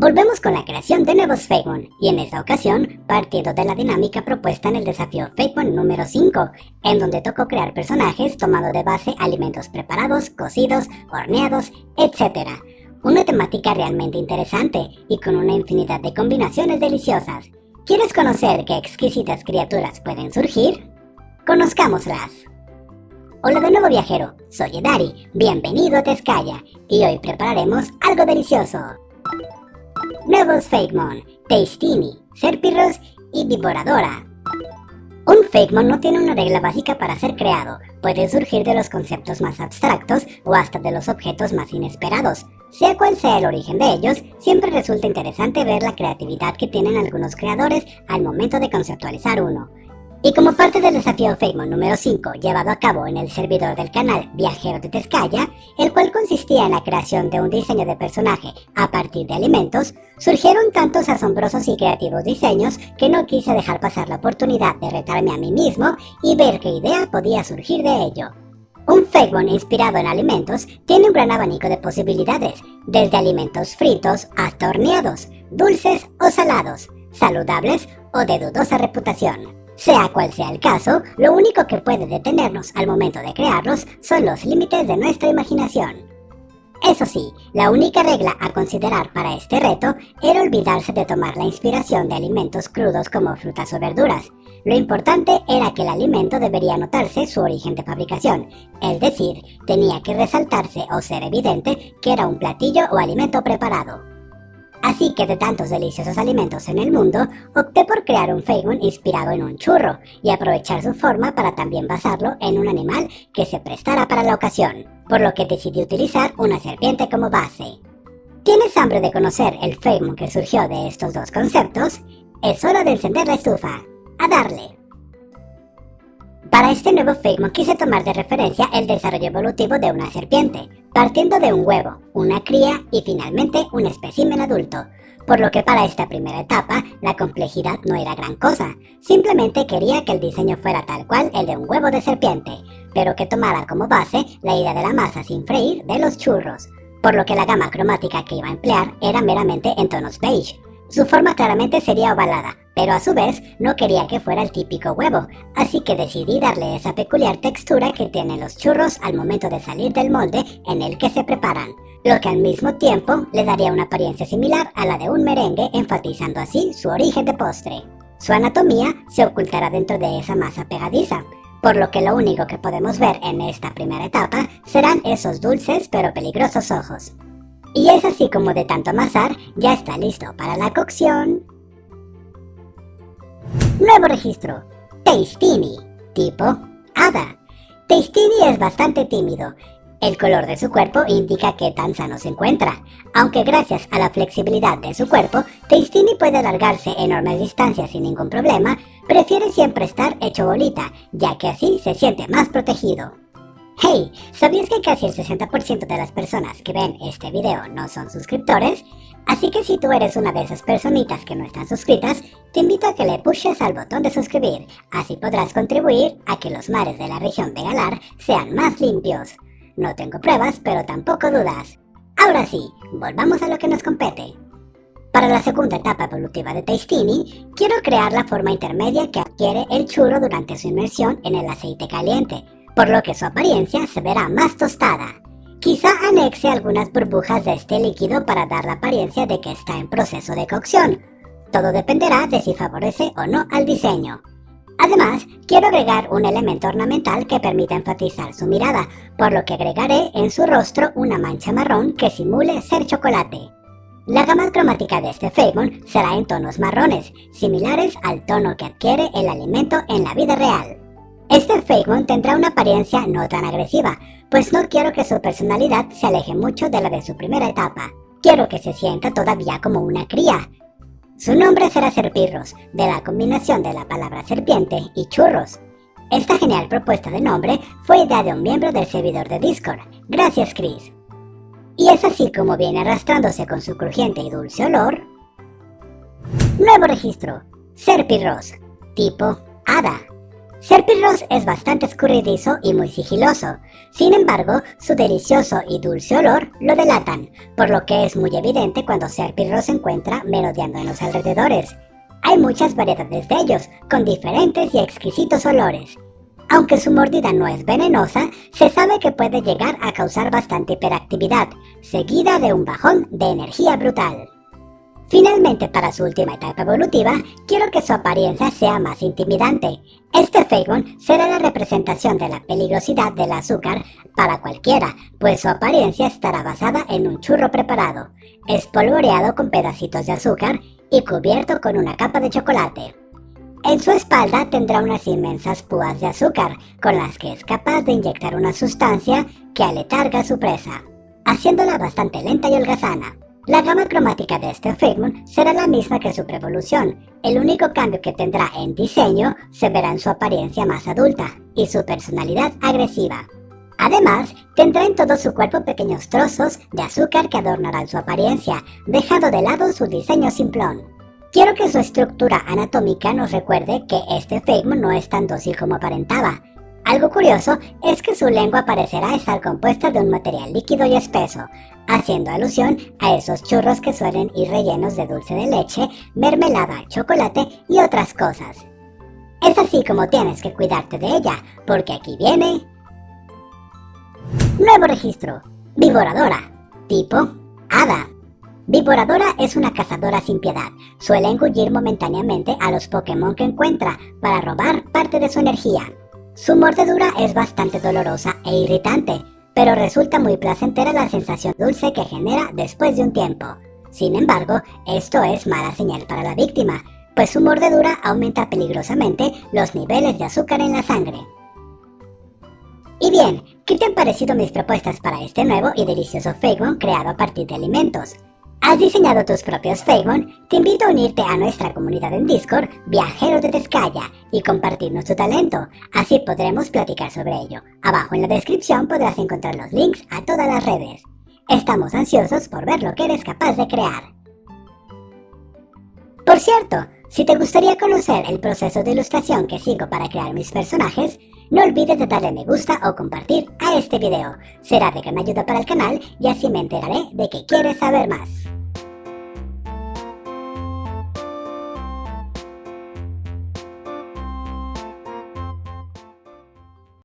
Volvemos con la creación de nuevos Fakemon, y en esta ocasión, partiendo de la dinámica propuesta en el desafío Fakemon número 5, en donde tocó crear personajes tomando de base alimentos preparados, cocidos, horneados, etc. Una temática realmente interesante y con una infinidad de combinaciones deliciosas. ¿Quieres conocer qué exquisitas criaturas pueden surgir? Conozcámoslas. Hola de nuevo, viajero, soy Edari, bienvenido a Tezcaya, y hoy prepararemos algo delicioso. Nuevos Fakemon, Teistini, Serpirros y Divoradora. Un Fakemon no tiene una regla básica para ser creado, puede surgir de los conceptos más abstractos o hasta de los objetos más inesperados. Sea cual sea el origen de ellos, siempre resulta interesante ver la creatividad que tienen algunos creadores al momento de conceptualizar uno. Y como parte del desafío Fakemon número 5 llevado a cabo en el servidor del canal Viajero de Tezcaya, el cual consistía en la creación de un diseño de personaje a partir de alimentos, surgieron tantos asombrosos y creativos diseños que no quise dejar pasar la oportunidad de retarme a mí mismo y ver qué idea podía surgir de ello. Un Fakemon inspirado en alimentos tiene un gran abanico de posibilidades, desde alimentos fritos hasta horneados, dulces o salados, saludables o de dudosa reputación. Sea cual sea el caso, lo único que puede detenernos al momento de crearlos son los límites de nuestra imaginación. Eso sí, la única regla a considerar para este reto era olvidarse de tomar la inspiración de alimentos crudos como frutas o verduras. Lo importante era que el alimento debería notarse su origen de fabricación, es decir, tenía que resaltarse o ser evidente que era un platillo o alimento preparado. Así que de tantos deliciosos alimentos en el mundo, opté por crear un Fakemon inspirado en un churro y aprovechar su forma para también basarlo en un animal que se prestara para la ocasión, por lo que decidí utilizar una serpiente como base. ¿Tienes hambre de conocer el Fakemon que surgió de estos dos conceptos? Es hora de encender la estufa. ¡A darle! Para este nuevo Fakemon quise tomar de referencia el desarrollo evolutivo de una serpiente, partiendo de un huevo, una cría y finalmente un espécimen adulto, por lo que para esta primera etapa la complejidad no era gran cosa, simplemente quería que el diseño fuera tal cual el de un huevo de serpiente, pero que tomara como base la idea de la masa sin freír de los churros, por lo que la gama cromática que iba a emplear era meramente en tonos beige. Su forma claramente sería ovalada, pero a su vez no quería que fuera el típico huevo, así que decidí darle esa peculiar textura que tienen los churros al momento de salir del molde en el que se preparan, lo que al mismo tiempo le daría una apariencia similar a la de un merengue, enfatizando así su origen de postre. Su anatomía se ocultará dentro de esa masa pegadiza, por lo que lo único que podemos ver en esta primera etapa serán esos dulces pero peligrosos ojos. Y es así como de tanto amasar, ya está listo para la cocción. Nuevo registro, Teistini, tipo hada. Teistini es bastante tímido. El color de su cuerpo indica qué tan sano se encuentra, aunque gracias a la flexibilidad de su cuerpo, Teistini puede alargarse enormes distancias sin ningún problema, prefiere siempre estar hecho bolita, ya que así se siente más protegido. Hey, ¿sabías que casi el 60% de las personas que ven este video no son suscriptores? Así que si tú eres una de esas personitas que no están suscritas, te invito a que le pushes al botón de suscribir, así podrás contribuir a que los mares de la región de Galar sean más limpios. No tengo pruebas, pero tampoco dudas. Ahora sí, volvamos a lo que nos compete. Para la segunda etapa evolutiva de Teistini, quiero crear la forma intermedia que adquiere el churro durante su inmersión en el aceite caliente, por lo que su apariencia se verá más tostada. Quizá anexe algunas burbujas de este líquido para dar la apariencia de que está en proceso de cocción. Todo dependerá de si favorece o no al diseño. Además, quiero agregar un elemento ornamental que permita enfatizar su mirada, por lo que agregaré en su rostro una mancha marrón que simule ser chocolate. La gama cromática de este Fakemon será en tonos marrones, similares al tono que adquiere el alimento en la vida real. Este Fakemon tendrá una apariencia no tan agresiva, pues no quiero que su personalidad se aleje mucho de la de su primera etapa. Quiero que se sienta todavía como una cría. Su nombre será Serpirros, de la combinación de la palabra serpiente y churros. Esta genial propuesta de nombre fue idea de un miembro del servidor de Discord. Gracias, Chris. Y es así como viene arrastrándose con su crujiente y dulce olor. Nuevo registro, Serpirros, tipo hada. Serpirros es bastante escurridizo y muy sigiloso, sin embargo, su delicioso y dulce olor lo delatan, por lo que es muy evidente cuando Serpirros se encuentra merodeando en los alrededores. Hay muchas variedades de ellos, con diferentes y exquisitos olores. Aunque su mordida no es venenosa, se sabe que puede llegar a causar bastante hiperactividad, seguida de un bajón de energía brutal. Finalmente, para su última etapa evolutiva, quiero que su apariencia sea más intimidante. Este Fakemon será la representación de la peligrosidad del azúcar para cualquiera, pues su apariencia estará basada en un churro preparado, espolvoreado con pedacitos de azúcar y cubierto con una capa de chocolate. En su espalda tendrá unas inmensas púas de azúcar, con las que es capaz de inyectar una sustancia que aletarga a su presa, haciéndola bastante lenta y holgazana. La gama cromática de este Fakemon será la misma que su preevolución. El único cambio que tendrá en diseño se verá en su apariencia más adulta y su personalidad agresiva. Además, tendrá en todo su cuerpo pequeños trozos de azúcar que adornarán su apariencia, dejando de lado su diseño simplón. Quiero que su estructura anatómica nos recuerde que este Fakemon no es tan dócil como aparentaba. Algo curioso es que su lengua parecerá estar compuesta de un material líquido y espeso, haciendo alusión a esos churros que suelen ir rellenos de dulce de leche, mermelada, chocolate y otras cosas. Es así como tienes que cuidarte de ella, porque aquí viene... Nuevo registro. Vivoradora. Tipo Hada. Vivoradora es una cazadora sin piedad. Suele engullir momentáneamente a los Pokémon que encuentra para robar parte de su energía. Su mordedura es bastante dolorosa e irritante, pero resulta muy placentera la sensación dulce que genera después de un tiempo. Sin embargo, esto es mala señal para la víctima, pues su mordedura aumenta peligrosamente los niveles de azúcar en la sangre. Y bien, ¿qué te han parecido mis propuestas para este nuevo y delicioso Fakemon creado a partir de alimentos? ¿Has diseñado tus propios Fakemon? Te invito a unirte a nuestra comunidad en Discord, Viajero de Tezcaya, y compartirnos tu talento, así podremos platicar sobre ello. Abajo en la descripción podrás encontrar los links a todas las redes. Estamos ansiosos por ver lo que eres capaz de crear. Por cierto, si te gustaría conocer el proceso de ilustración que sigo para crear mis personajes, no olvides de darle me gusta o compartir a este video. Será de gran ayuda para el canal y así me enteraré de que quieres saber más.